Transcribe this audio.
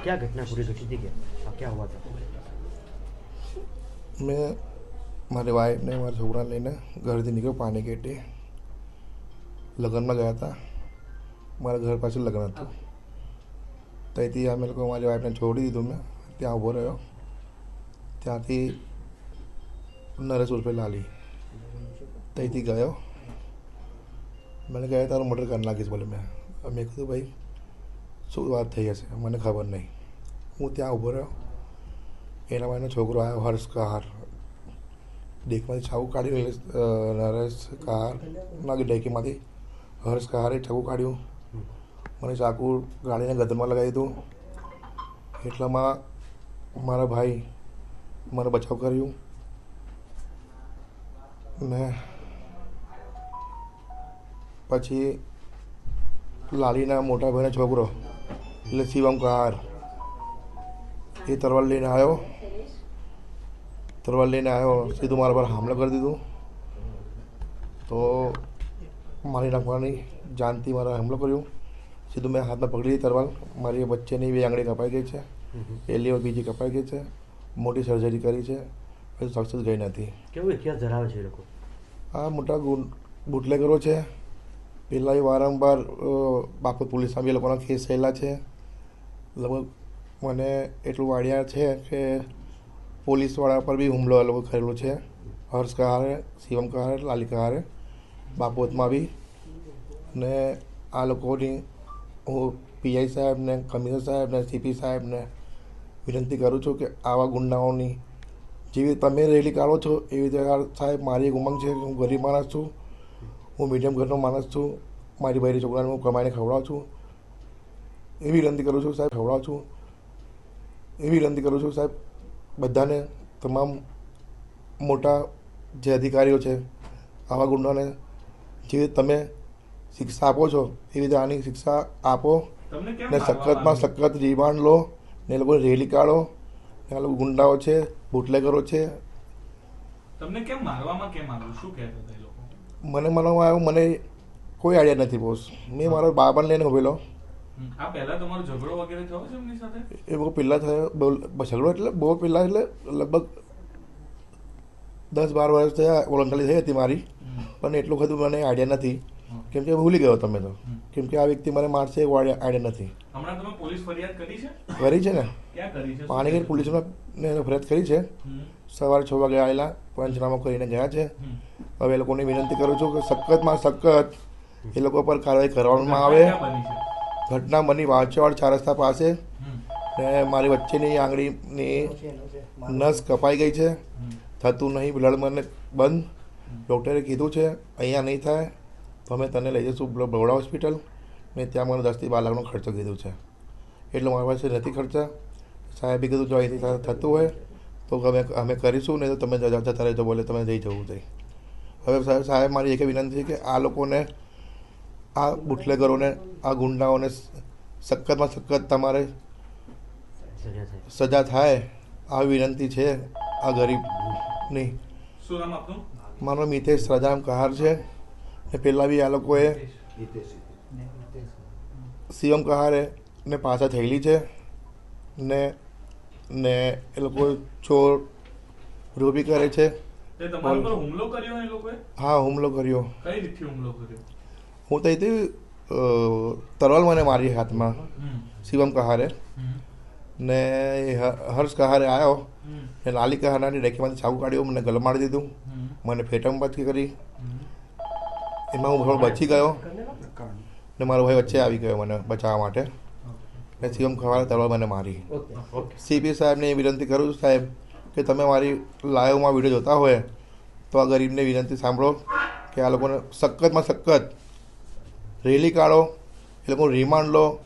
क्या घटना पूरी घटी थी, क्या हुआ था? मैं મારી વાઈફને મારા છોકરાને લઈને ઘરેથી નીકળ્યો પાણીગેટે. લગ્નમાં ગયા હતા. મારા ઘર પાસે લગ્ન હતું. ત્યાંથી અમે લોકો મારી વાઈફને છોડી દીધું. મેં ત્યાં ઊભો રહ્યો. ત્યાંથી નરેશ ઉર્ફે લાલી ત્યાંથી ગયો. મને કહે તારું મર્ડર કરી નાખીશ બોલે. મેં કીધું ભાઈ શું વાત થઈ હશે, મને ખબર નહીં. હું ત્યાં ઊભો રહ્યો. એના માનો છોકરો આવ્યો, હર્ષ કહાર. ડેકમાંથી ચાકુ કાઢ્યું. નરેશ કહારના ડેકીમાંથી હર્ષ કહારે ચાકુ કાઢ્યું. મને ચાકુ ગાડીને ગદરમાં લગાવી દીધું. એટલામાં મારા ભાઈ મને બચાવ કર્યું ને પછી લાલીના મોટા ભાઈનો છોકરો એટલે શિવમ કહાર એ તરવાર લઈને આવ્યો. સીધું મારા પર હુમલો કરી દીધું. તો મારી નાખવાની જાનથી મારા હુમલો કર્યો. સીધું મેં હાથમાં પકડી તરવાર. મારી વચ્ચેની બે આંગળી કપાઈ ગઈ છે, પહેલી और બીજી કપાઈ ગઈ છે. મોટી સર્જરી કરી છે, હજુ સક્સેસ ગઈ નથી. કેવું ઇતિહાસ ધરાવે છે એ લોકો? આ મોટા બુટલેગરો છે. પહેલાં વારંવાર બાપત પોલીસમાં બી એ લોકોના કેસ થયેલા છે. લગભગ મને એટલું આઈડિયા છે કે પોલીસવાળા પર બી હુમલો એ લોકો કરેલો છે. હર્ષ કહારે, શિવમ કહારે, લાલી કહારે, બાપોતમાં બી. ને આ લોકોની હું પીઆઈ સાહેબને, કમિશનર સાહેબને, સીપી સાહેબને વિનંતી કરું છું કે આવા ગુંડાઓની જેવી તમે રેલી કાઢો છો એવી રીતે સાહેબ મારી એક ઉમંગ છે કે હું ગરીબ માણસ છું, હું મીડિયમ ઘરનો માણસ છું. મારી ભાઈની છોકરાને હું કમાઈને ખવડાવું છું. એવી વિનંતી કરું છું સાહેબ બધાને, તમામ મોટા જે અધિકારીઓ છે આવા ગુંડાને જે તમે શિક્ષા આપો છો એવી રીતે આની શિક્ષા આપો ને સખતમાં સખત રિમાન્ડ લો ને એ લોકોને રેલી કાઢો. ને આ લોકો ગુંડાઓ છે, બુટલેગરો છે. તમને કેમ મારવામાં કેમ આવ્યું, શું કહેતા હતા એ લોકો? મને મારવામાં આવ્યું, મને કોઈ આઈડિયા નથી બોસ. મેં મારા બાબાને લઈને ઉભેલો. આ પહેલા તમારો ઝઘડો વગેરે થયો છે એમની સાથે? એ બહુ પહેલાં થયો. ઝઘડો એટલે બહુ પહેલાં એટલે લગભગ 10-12 વર્ષ થયા. ઓળંગલી થઈ હતી મારી, પણ એટલું બધું મને આઈડિયા નથી. કેમ કે ભૂલી ગયો તમે તો. કેમ કે આ વ્યક્તિ મને મારશે એવું આઈડિયા નથી. હમણાં તમે પોલીસ ફરિયાદ કરી છે? કરી છે ને, ક્યાં કરી છે? પાણીગેટ પોલીસમાં ફરિયાદ કરી છે. સવારે 6 વાગે આવેલા, પંચનામા કરીને ગયા છે. હવે એ લોકોને વિનંતી કરું છું કે સખતમાં સખત એ લોકો પર કાર્યવાહી કરવામાં આવે. ઘટના બની વાંચવાડ 4 રસ્તા પાસે ને મારી વચ્ચેની આંગળીની નસ કપાઈ ગઈ છે. થતું નહીં, બ્લડ મને બંધ. ડૉક્ટરે કીધું છે અહીંયા નહીં થાય તો અમે તને લઈ જઈશું બરોડા હોસ્પિટલ. મેં ત્યાં મને 10 થી 12 લાખનો ખર્ચો કીધું છે. એટલે મારી પાસે નથી ખર્ચા. સાહેબે કીધું જો અહીંથી થતું હોય તો અમે કરીશું, નહીં તો તમે જતા રહેજો બોલે તમે જઈ જવું જોઈએ. હવે સાહેબ મારી એક વિનંતી છે કે આ લોકોને, આ બુટલેગરોને, આ ગુંડાઓને સખતમાં સખત તમારે સજા થાય આવી વિનંતી છે. આ ગરીબની. શું નામ આપનું? મારો મિતેશ રાજારામ કહાર છે. ને પહેલાં બી આ લોકોએ શિવમ કહારે ને પાછા થયેલી છે ને એ લોકો ચોર રોબી કરે છે. તે તમારા પર હુમલો કર્યો એ લોકોએ? હા, હુમલો કર્યો. કઈ રીતથી હુમલો કર્યો? હું ત્યાંથી તરવાલ મને મારી હાથમાં શિવમ કહારે ને હર્ષ કહારે આવ્યો ને લાલી કહારની ડેકીમાંથી ચાકુ કાઢ્યો. મને ગળ મારી દીધું, મને ફેટમ બચકી કરી. એમાં હું થોડો બચી ગયો ને મારો ભાઈ વચ્ચે આવી ગયો મને બચાવવા માટે. ને શિવમ કહારે તરવાલ મને મારી. સીપી સાહેબને એ વિનંતી કરું છું સાહેબ કે તમે મારી લાઈવમાં વિડીયો જોતા હોય તો આ ગરીબને વિનંતી સાંભળો કે આ લોકોને સખતમાં સખત રેલી કાઢો, એ લોકોનું રિમાન્ડ લો.